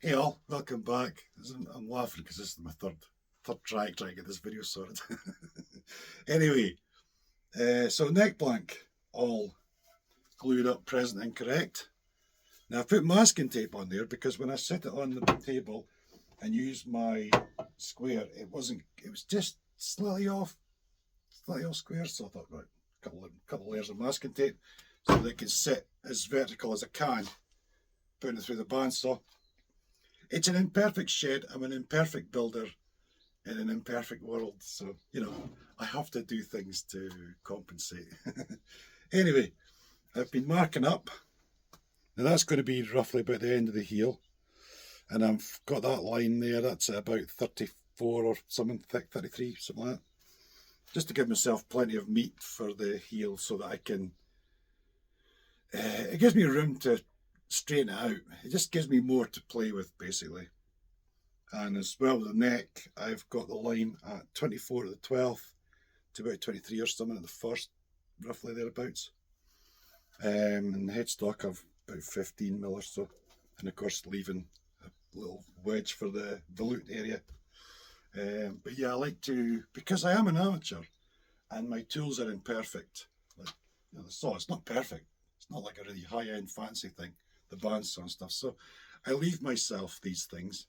Hey all, welcome back. I'm laughing because this is my third try trying to get this video sorted. Anyway, so neck blank, all glued up, present and correct. Now I put masking tape on there because when I set it on the table and used my square, it was just slightly off square. So I thought, right, couple layers of masking tape so that it can sit as vertical as I can, putting it through the bandsaw. It's an imperfect shed. I'm an imperfect builder in an imperfect world. So, I have to do things to compensate. Anyway, I've been marking up. Now that's going to be roughly about the end of the heel. And I've got that line there. That's at about 34 or something thick, 33, something like that. Just to give myself plenty of meat for the heel so that I can... it gives me room to straighten it out. It just gives me more to play with, basically. And as well with the neck, I've got the line at 24 at the 12th to about 23 or something at the first, roughly thereabouts. And the headstock I've about 15 mil or so. And of course leaving a little wedge for the volute area. But yeah, I like to, because I am an amateur and my tools are imperfect. Like, the saw, it's not perfect. It's not like a really high-end fancy thing, the bandsaw and stuff. So I leave myself these things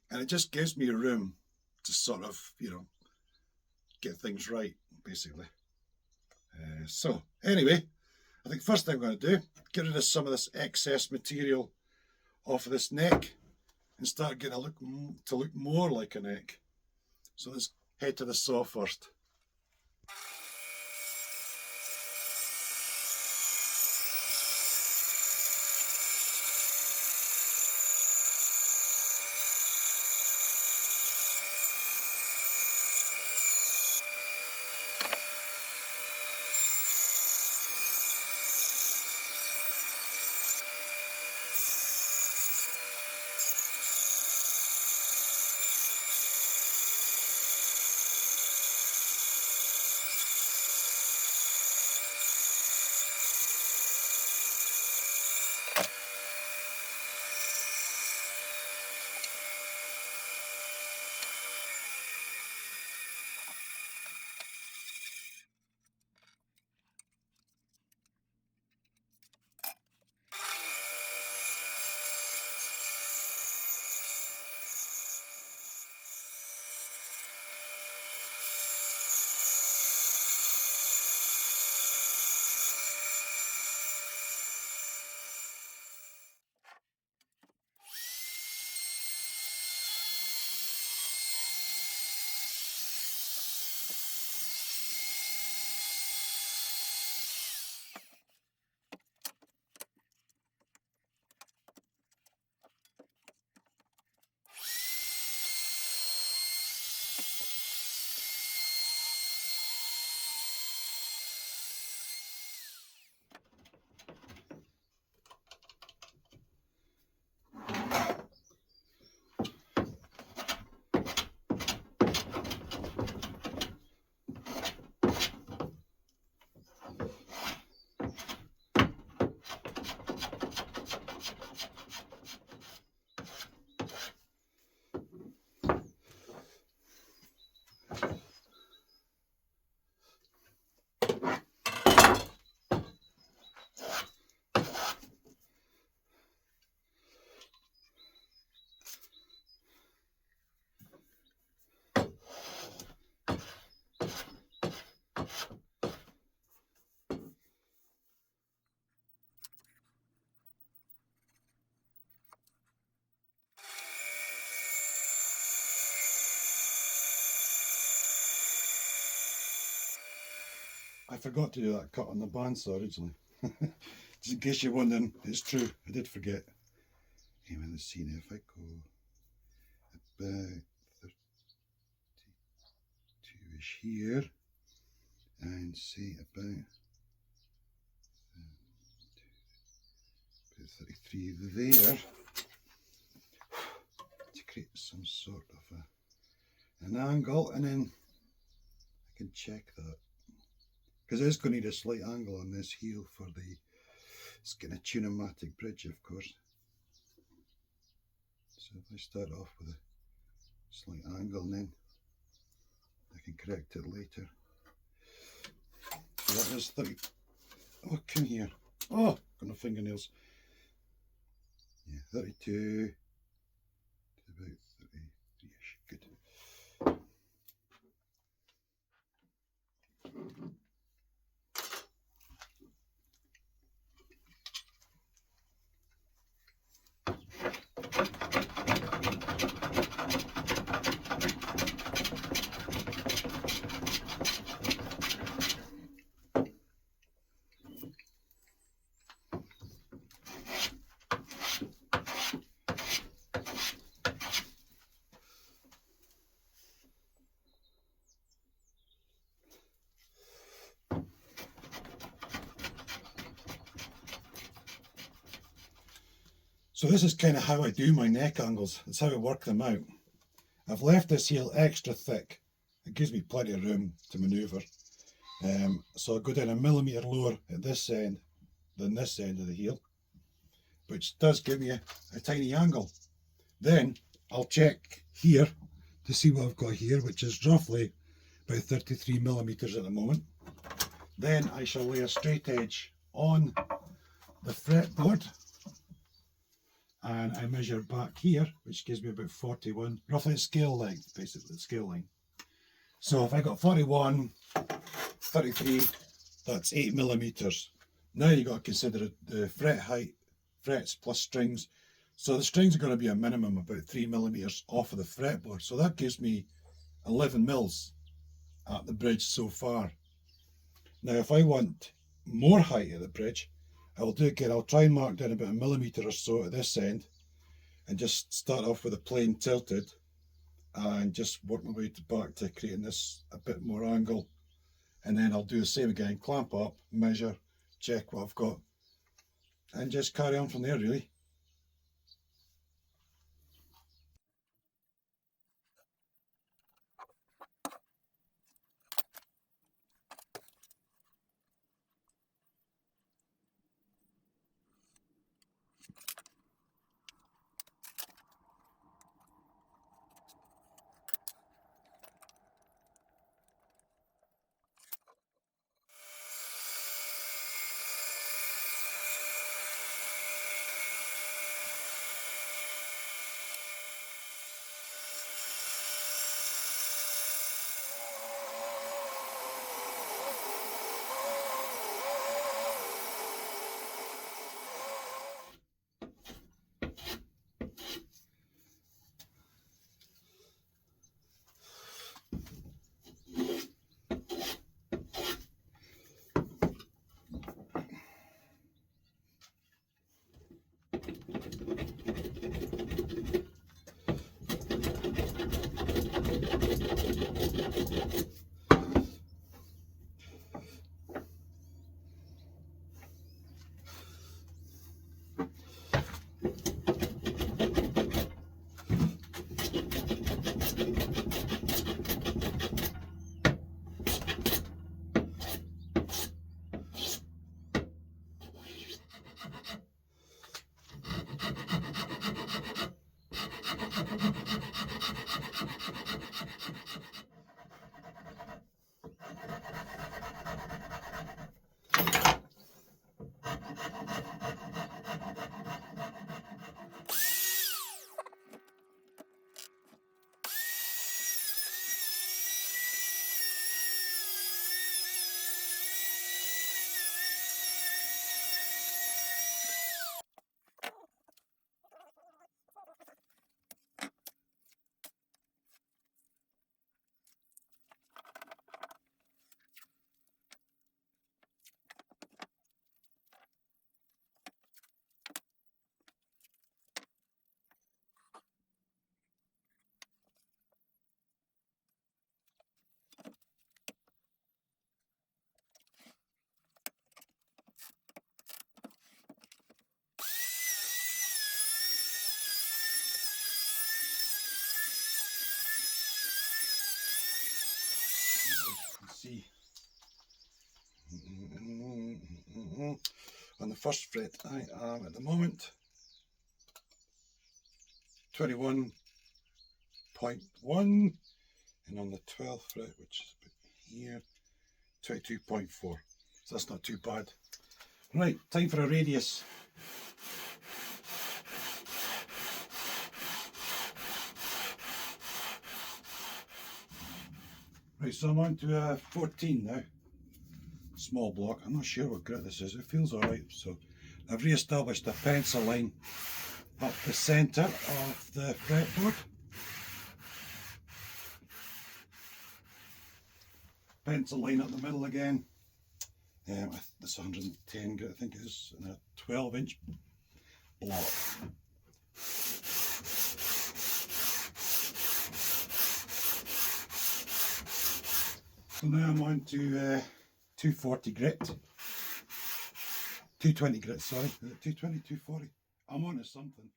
and it just gives me room to sort of, get things right, basically. So anyway, I think first thing I'm going to do, get rid of some of this excess material off of this neck and start getting to look more like a neck. So let's head to the saw first. I forgot to do that cut on the bandsaw originally. Just in case you're wondering, it's true, I did forget. Hey man, let's see now if I go about 32-ish here and say about 33 there to create some sort of an angle, and then I can check that because it's going to need a slight angle on this heel for it's going to tune-o-matic bridge, of course. So if I start off with a slight angle and then I can correct it later. So that is 30. Oh, come here. Oh, got no fingernails. Yeah, 32 to about 33ish. Good. So this is kind of how I do my neck angles. That's how I work them out. I've left this heel extra thick. It gives me plenty of room to manoeuvre. So I'll go down 1 millimetre lower at this end than this end of the heel, which does give me a tiny angle. Then I'll check here to see what I've got here, which is roughly about 33 millimetres at the moment. Then I shall lay a straight edge on the fretboard, and I measure back here, which gives me about 41, roughly a scale length, basically the scale line. So if I got 41, 33, that's 8 millimetres. Now you've got to consider the fret height, frets plus strings. So the strings are going to be a minimum about 3 millimetres off of the fretboard. So that gives me 11 mils at the bridge so far. Now if I want more height at the bridge, I will do it again. I'll try and mark down about 1 millimetre or so at this end and just start off with a plain tilted and just work my way back to creating this a bit more angle. And then I'll do the same again, clamp up, measure, check what I've got, and just carry on from there really. Let's see. On the first fret I am at the moment 21.1, and on the 12th fret, which is about here, 22.4. So that's not too bad. Right, time for a radius. Right, so I'm on to a 14 now. Small block. I'm not sure what grit this is. It feels alright. So I've re-established a pencil line up the centre of the fretboard. Pencil line up the middle again. This 110 grit, I think it is, and a 12-inch block. So now I'm on to 240 grit. 220 grit, sorry. Is it 220, 240? I'm on to something.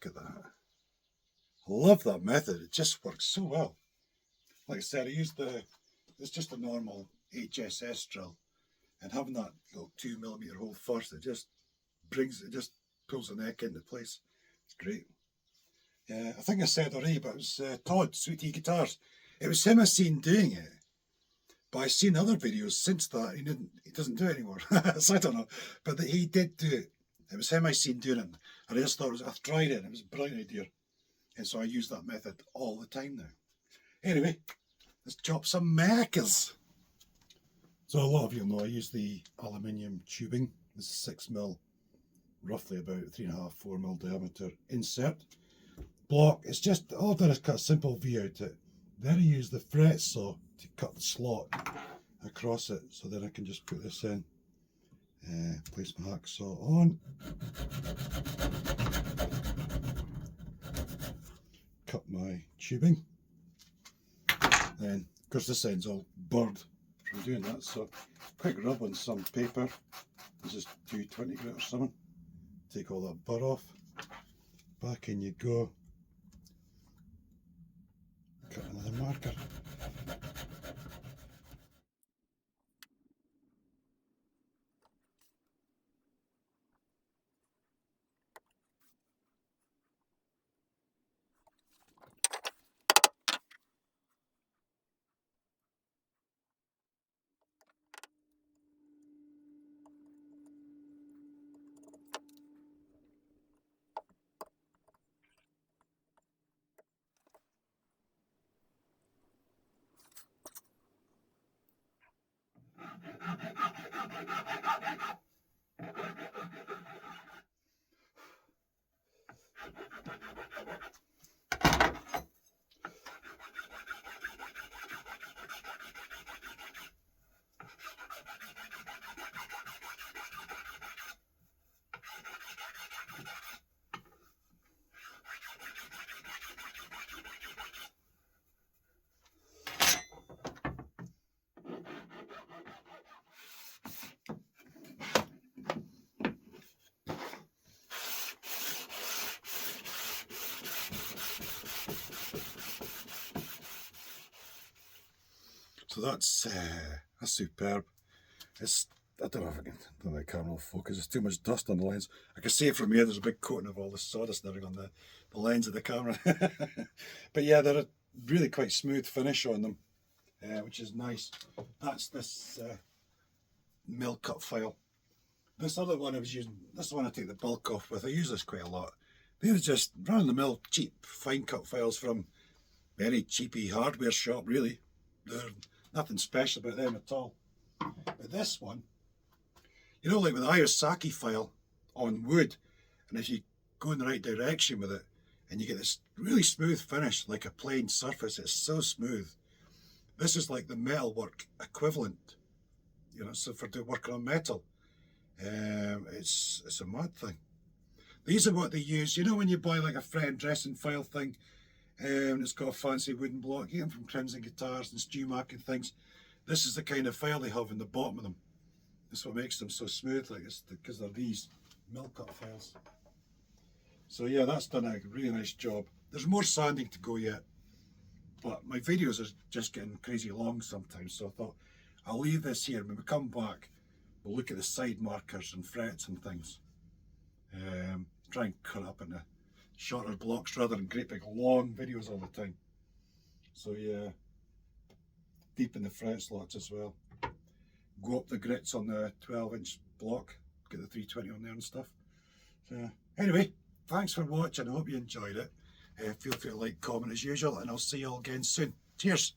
Look at that. I love that method. It just works so well. Like I said, I used it's just a normal HSS drill, and having that little 2mm hole first, it just pulls the neck into place. It's great. Yeah, I think I said already, but it was Todd, Sweet Tea Guitars. It was him I seen doing it, but I've seen other videos since that. He doesn't do it anymore, so I don't know. But he did do it. It was him I seen doing it, and I just thought I tried it, and it was a brilliant idea, and so I use that method all the time now. Anyway, let's chop some macas. So a lot of you know I use the aluminium tubing. This is 6mm, roughly about 3.5, 4mm diameter insert block. It's just all I've done is cut a simple V out it. Then I use the fret saw to cut the slot across it, so then I can just put this in. Place my hacksaw on. Cut my tubing. Then, of course, this end's all burred from doing that, so quick rub on some paper. This is 220 grit or something. Take all that burr off. Back in you go. Cut another marker. So that's superb. I don't know if the camera will focus. There's too much dust on the lens. I can see it from here. There's a big coating of all the sawdust and everything on the lens of the camera. But yeah, they're a really quite smooth finish on them, which is nice. That's this mill cut file. This other one I was using, this is the one I take the bulk off with. I use this quite a lot. They're just run-of-the-mill cheap fine cut files from very cheapy hardware shop, really. There's nothing special about them at all. But this one, you know, like with the Ayosaki file on wood, and if you go in the right direction with it, and you get this really smooth finish, like a plain surface, it's so smooth. This is like the metalwork equivalent, you know, so for working on metal. It's a mad thing. These are what they use, you know, when you buy like a fret and dressing file thing, and it's got a fancy wooden block, you get them from Crimson Guitars and StewMac and things. This is the kind of file they have in the bottom of them. That's what makes them so smooth, like it's because they're these mill cut files. So yeah, that's done a really nice job. There's more sanding to go yet, but my videos are just getting crazy long sometimes, so I thought I'll leave this here. When we come back, we'll look at the side markers and frets and things. Try and cut up into shorter blocks rather than great big long videos all the time. So yeah, deepen the fret slots as well. Go up the grits on the 12-inch block, get the 320 on there and stuff. So anyway, thanks for watching. I hope you enjoyed it. Feel free to like, comment as usual, and I'll see you all again soon. Cheers.